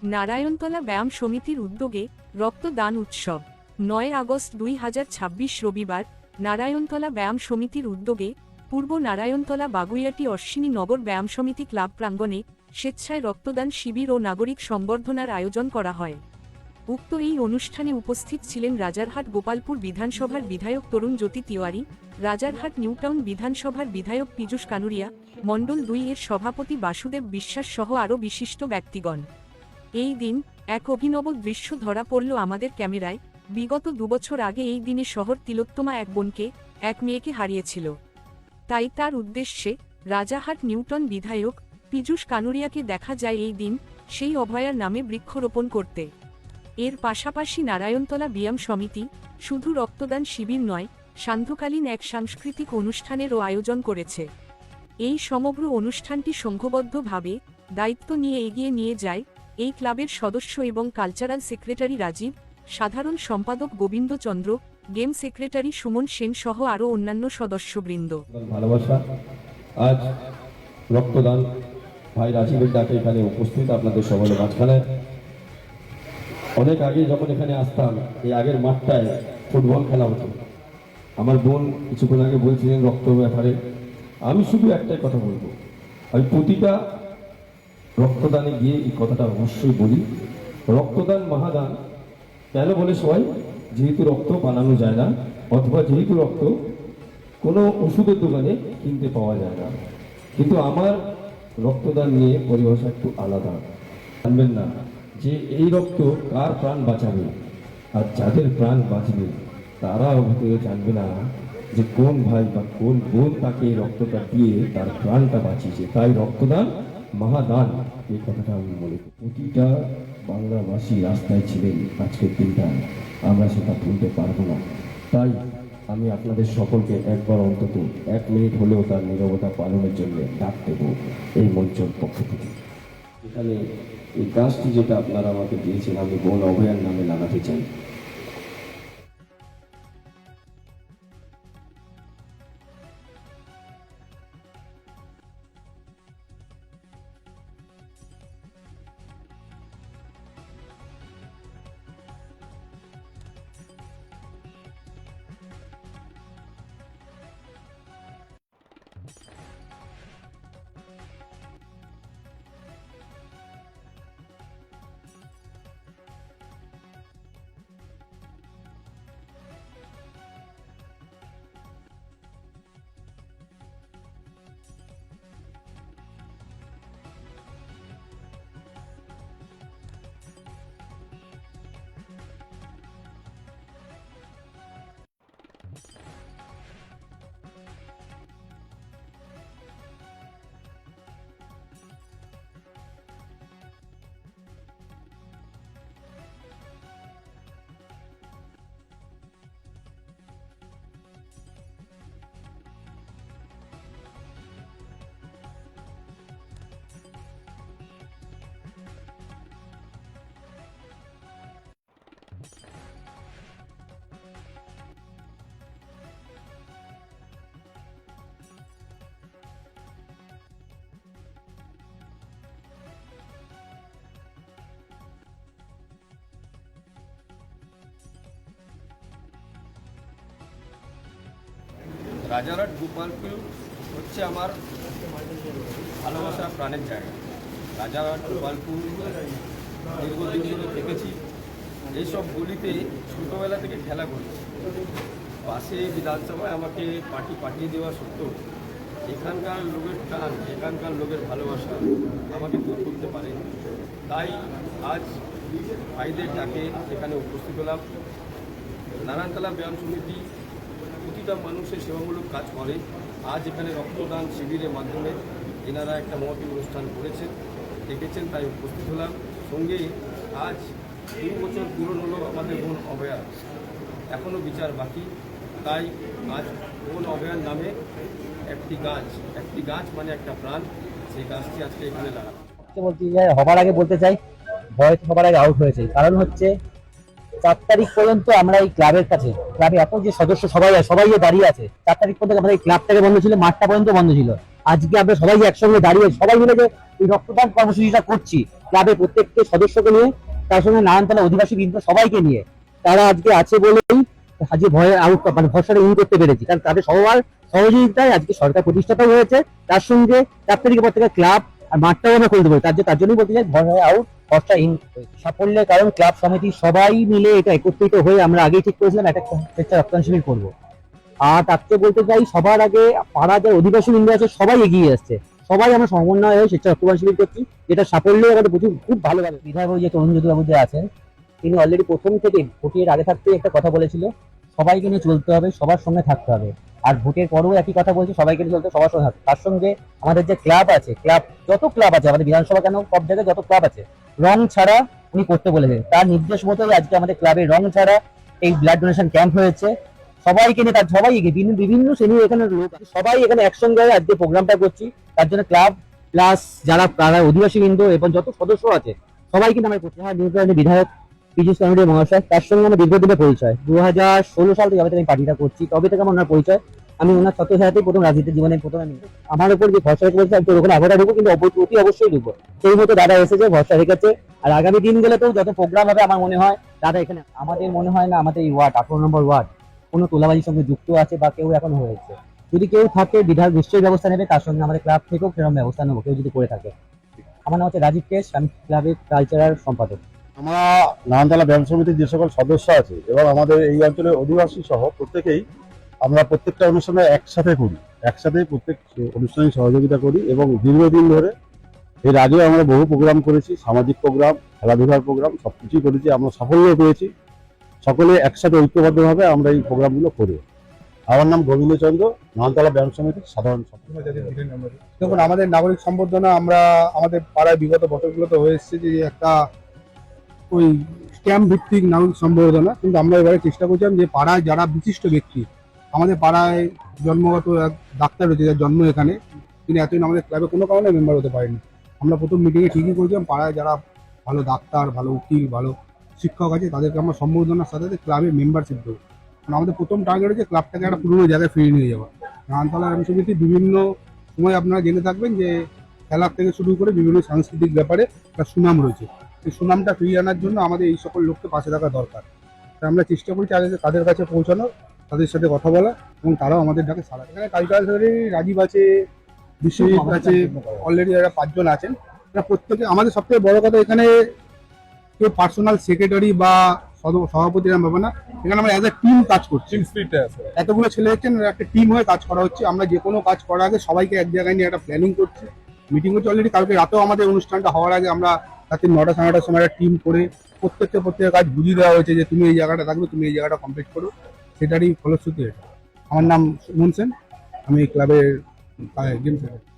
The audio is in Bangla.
নারায়ণতলা ব্যায়াম সমিতির উদ্যোগে রক্তদান উৎসব ৯ আগস্ট ২০২৬ রবিবার নারায়ণতলা ব্যায়াম সমিতির উদ্যোগে পূর্ব নারায়ণতলা বাগুইয়াটি অশ্বিনী নগর ব্যায়াম সমিতি ক্লাব প্রাঙ্গণে স্বেচ্ছায় রক্তদান শিবির ও নাগরিক সংবর্ধনার আয়োজন করা হয়। উক্ত এই অনুষ্ঠানে উপস্থিত ছিলেন রাজারহাট গোপালপুর বিধানসভার বিধায়ক তরুণ জ্যোতি তিওয়ারি, রাজারহাট নিউটাউন বিধানসভার বিধায়ক পীযূষ কানুরিয়া, মণ্ডল ২ এর সভাপতি বাসুদেব বিশ্বাস সহ আরও বিশিষ্ট ব্যক্তিগণ। এই দিন এক অভিনব দৃশ্য ধরা পড়ল আমাদের ক্যামেরায়। বিগত ২ বছর আগে এই দিনে শহর তিলোত্তমা এক বোনকে, এক মেয়েকে হারিয়েছিল। তাই তার উদ্দেশ্যে রাজারহাট নিউটাউন বিধায়ক পীযূষ কানুরিয়াকে দেখা যায় এই দিন সেই অভয়ার নামে বৃক্ষরোপণ করতে। এর পাশাপাশি নারায়ণতলা ব্যায়াম সমিতি শুধু রক্তদান শিবির নয়, সান্ধ্যকালীন এক সাংস্কৃতিক অনুষ্ঠানেরও আয়োজন করেছে। এই সমগ্র অনুষ্ঠানটি সংঘবদ্ধভাবে দায়িত্ব নিয়ে এগিয়ে নিয়ে যায় এই ক্লাবের সদস্য এবং কালচারাল সেক্রেটারি রাজীব, সাধারণ সম্পাদক গোবিন্দ চন্দ্র, গেম সেক্রেটারি সুমন সেন সহ আরও অন্যান্য সদস্যবৃন্দ। ভালোবাসা আজ রক্তদান ভাই রাজীবের ডাকে এখানে উপস্থিত আপনাদের সকলের মাঝখানে। অনেক আগে যখন এখানে আসতাম এই আগের মাঠটায় ফুটবল খেলা হতো। আমার বোন কিছুক্ষণ আগে বলছিলেন রক্ত ব্যাপারে, আমি শুধু একটাই কথা বলবো, আমি প্রতিটা রক্তদানে গিয়ে এই কথাটা অবশ্যই বলি, রক্তদান মহাদান। কেন বলে সবাই? যেহেতু রক্ত বানানো যায় না, অথবা যেহেতু রক্ত কোনো ওষুধের দোকানে কিনতে পাওয়া যায় না। কিন্তু আমার রক্তদান নিয়ে পরিভাষা একটু আলাদা। জানবেন না যে এই রক্ত কার প্রাণ বাঁচাবে, আর যাদের প্রাণ বাঁচবে তারা হয়তো জানবে না যে কোন ভাই বা কোন বোন তাকে এই রক্তটা দিয়ে তার প্রাণটা বাঁচিয়েছে। তাই রক্তদান মহাদান, এই কথাটা আমি বলি। প্রতিটা বাংলাভাষী রাস্তায় ছিলেন আজকের দিনটা, আমরা সেটা ভুলতে পারবো না। তাই আমি আপনাদের সকলকে একবার অন্তত 1 মিনিট হলেও তার নীরবতা পালনের জন্য ডাক দেব এই মঞ্চের পক্ষ থেকে। এখানে এই গাছটি যেটা আপনারা আমাকে দিয়েছেন, আমি বন অভয়ার নামে লাগাতে চাই। রাজারহাট গোপালপুর হচ্ছে আমার ভালোবাসা প্রাণের জায়গা। রাজারহাট গোপালপুর দীর্ঘদিন ধরে থেকেছি। এইসব গলিতে ছোটোবেলা থেকে খেলা করছি। পাশে বিধানসভায় আমাকে পার্টি পাঠিয়ে দেওয়া সত্ত্বেও এখানকার লোকের টান, এখানকার লোকের ভালোবাসা আমাকে দূর করতে পারে। তাই আজ ভাইদের ডাকে এখানে উপস্থিত হলাম। নারায়ণতলা ব্যায়াম সমিতি প্রতিটা মানুষের সেবামূলক কাজ করে। আজ এখানে রক্তদান শিবিরের মাধ্যমে এনারা একটা মহতী অনুষ্ঠান করেছেন, ডেকেছেন, তাই উপস্থিত হলাম। সঙ্গে আজ 2 বছর পূরণ হলো আমাদের বোন অভয়া, এখনও বিচার বাকি। তাই আজ বোন অভয়ার নামে একটি গাছ মানে একটা প্রাণ, সেই গাছটি আজকে এখানে লাগানো। বলতে চাই, হবার আগে বলতে চাই, ভয় সবার আগে আউট হয়েছে। কারণ হচ্ছে 4 তারিখ পর্যন্ত আমরা এই ক্লাবের কাছে, ক্লাবে এত যে সদস্য সবাই দাঁড়িয়ে আছে, 4 তারিখ পর্যন্ত আমাদের এই ক্লাবটাকে বন্ধ ছিল, মাঠটা পর্যন্ত বন্ধ ছিল। আজকে আমরা সবাই একসঙ্গে দাঁড়িয়ে সবাই মিলে যে এই রক্তদান কর্মসূচিটা করছি, ক্লাবের প্রত্যেকটি সদস্যকে নিয়ে, তার সঙ্গে নারায়ণতলা অধিবাসী বৃন্দ সবাইকে নিয়ে তারা আজকে আছে বলেই আজকে ভয়ে আউট মানে ভরসাটা ইন করতে পেরেছি, কারণ তাদের সবার সহযোগিতায় আজকে সরকার প্রতিষ্ঠাটাও হয়েছে, তার সঙ্গে 4 তারিখের পর থেকে ক্লাব আর মাঠটাও আমরা খুলতে পারি, তার জন্যই বলতে চাই ভয় আউট ভরসা ইন সাফল্যের কারণ ক্লাব সমিতি সবাই মিলে এটা একত্রিত হয়ে আমরা আগেই ঠিক করেছিলাম একটা স্বেচ্ছা রক্তদান শিবির করবো। আর তাকে বলতে চাই সবার আগে পাড়া যারা অধিবাসী বৃন্দ আছে সবাই এগিয়ে আসছে, সবাই আমরা সমন্বয় হয়ে স্বেচ্ছা রক্তদান শিবির করছি, যেটা সাফল্য আমাদের প্রচুর খুব ভালোভাবে। বিধায়ক যে তরুণ জ্যোতিবাবু যে আছেন তিনি অলরেডি প্রথম থেকে ভোটের আগে থাকতেই একটা কথা বলেছিল, সবাইকে নিয়ে চলতে হবে, সবার সঙ্গে থাকতে হবে। আর ভোটের পরেও একই কথা বলছে, সবাইকে নিয়ে চলতে হবে, সবার সঙ্গে থাকতে। তার সঙ্গে আমাদের যে ক্লাব আছে, ক্লাব যত ক্লাব আছে আমাদের বিধানসভা কেন সব জায়গায় যত ক্লাব আছে, রং ছাড়া উনি করতে বলেছেন। তার নির্দেশ মতোই আজকে আমাদের ক্লাবে রং ছাড়া এই ব্লাড ডোনেশন ক্যাম্প হয়েছে। সবাইকে নিয়ে তার সবাই বিভিন্ন শ্রেণীর এখানে লোক আছে, সবাই এখানে একসঙ্গে হয়ে আজকে প্রোগ্রামটা করছি। তার জন্য ক্লাব প্লাস যারা অধিবাসী বৃন্দ এবং যত সদস্য আছে সবাই কিন্তু আমরা করছি। হ্যাঁ, বিধায়ক পীযূষ কান্ডে মহাশয়, তার সঙ্গে আমার দীর্ঘদিনের পরিচয়, 2016 সাল থেকে আমি পার্টিটা করছি, তবে থেকে আমার ওনার পরিচয়। আমি ওনার ছাত্র সাথেই প্রথম রাজনীতি জীবনের প্রথম আমি আমার উপর যে ভরসা রেখে বলছে আমি তো ওখানে আগে ঢুকবো, কিন্তু অতি অবশ্যই ঢুকবো। সেই মতো দাদা এসেছে, ভরসা রেখেছে। আর আগামী দিনগুলোতেও যত প্রোগ্রাম হবে আমার মনে হয় দাদা এখানে, আমাদের মনে হয় না আমাদের এই ওয়ার্ড 18 নম্বর ওয়ার্ড কোনো তোলাবাজির সঙ্গে যুক্ত আছে বা কেউ এখন হয়েছে। যদি কেউ থাকে বিধায়ক নিশ্চয়ই ব্যবস্থা নেবে, তার সঙ্গে আমাদের ক্লাব থেকেও সেরকম ব্যবস্থা নেবো কেউ যদি করে থাকে। আমার নাম হচ্ছে রাজীব কেশ, আমি ক্লাবের কালচারাল সম্পাদক। আমরা নারায়ণতলা ব্যায়াম সমিতির যে সকল সদস্য আছে এবং আমাদের এই অঞ্চলের অধিবাসী সহ প্রত্যেকেই আমরা প্রত্যেকটা অনুষ্ঠানে একসাথে করি, একসাথে প্রত্যেক অনুষ্ঠানে সহযোগিতা করি এবং দীর্ঘদিন ধরে এর আগেও আমরা বহু প্রোগ্রাম করেছি, সামাজিক প্রোগ্রাম, খেলাধুলার প্রোগ্রাম সবকিছুই করেছি, আমরা সাফল্য পেয়েছি। সকলে একসাথে ঐক্যবদ্ধভাবে আমরা এই প্রোগ্রামগুলো করি। আমার নাম গোবিন্দ চন্দ্র, নারায়ণতলা ব্যায়াম সমিতির সাধারণ সম্পাদক। দেখুন, আমাদের নাগরিক সম্বর্ধনা আমরা আমাদের পাড়ায় বিগত বছরগুলোতে হয়ে এসেছে যে একটা ওই ক্যাম্প ভিত্তিক নাগরিক সম্বর্ধনা, কিন্তু আমরা এবারে চেষ্টা করছিলাম যে পাড়ায় যারা বিশিষ্ট ব্যক্তি, আমাদের পাড়ায় জন্মগত এক ডাক্তার রয়েছে যার জন্ম এখানে, তিনি এতদিন আমাদের ক্লাবে কোনো কারণে মেম্বার হতে পারেনি। আমরা প্রথম মিটিংয়ে ঠিকই করেছিলাম পাড়ায় যারা ভালো ডাক্তার, ভালো উকিল, ভালো শিক্ষক আছে তাদেরকে আমরা সম্বর্ধনার সাথে সাথে ক্লাবে মেম্বারশিপ দেবো। কারণ আমাদের প্রথম টার্গেট হচ্ছে ক্লাবটাকে একটা পুরোনো জায়গায় ফিরিয়ে নিয়ে যাওয়া। নারায়ণতলা ব্যায়াম সমিতি বিভিন্ন সময় আপনারা জেনে থাকবেন যে খেলার থেকে শুরু করে বিভিন্ন সাংস্কৃতিক ব্যাপারে একটা সুনাম রয়েছে। এই সুনামটা ফিরিয়ে আনার জন্য আমাদের এই সকল লোককে পাশে থাকা দরকার। তাই আমরা চেষ্টা করছি তাদের কাছে পৌঁছানো, তাদের সাথে কথা বলা এবং তারাও আমাদের ডাকে সাড়া। এখানে কালচারাল সেক্রেটারি রাজীব আছে, বিশ্বজিৎ আছে, অলরেডি যারা 5 জন আছেন। এরা প্রত্যেকে আমাদের সবথেকে বড় কথা, এখানে কেউ পার্সোনাল সেক্রেটারি বা সভাপতি এরকম ব্যাপার না, এখানে আমরা অ্যাজ এ টিম কাজ করছি। এতগুলো ছেলে হচ্ছেন, একটা টিম হয়ে কাজ করা হচ্ছে। আমরা যে কোনো কাজ করার আগে সবাইকে এক জায়গায় নিয়ে একটা প্ল্যানিং করছি, মিটিং হচ্ছে অলরেডি। কালকে রাতেও আমাদের অনুষ্ঠানটা হওয়ার আগে আমরা রাতে 9টা সাড়ে 9টার সময় একটা টিম করে প্রত্যেকের কাজ বুঝিয়ে দেওয়া হয়েছে যে তুমি এই জায়গাটা থাকবে, তুমি এই জায়গাটা কমপ্লিট করো। সেটারই ফলশ্রুতি এটা। আমার নাম সুমন সেন, আমি ক্লাবের গেম সেক্রেটারি।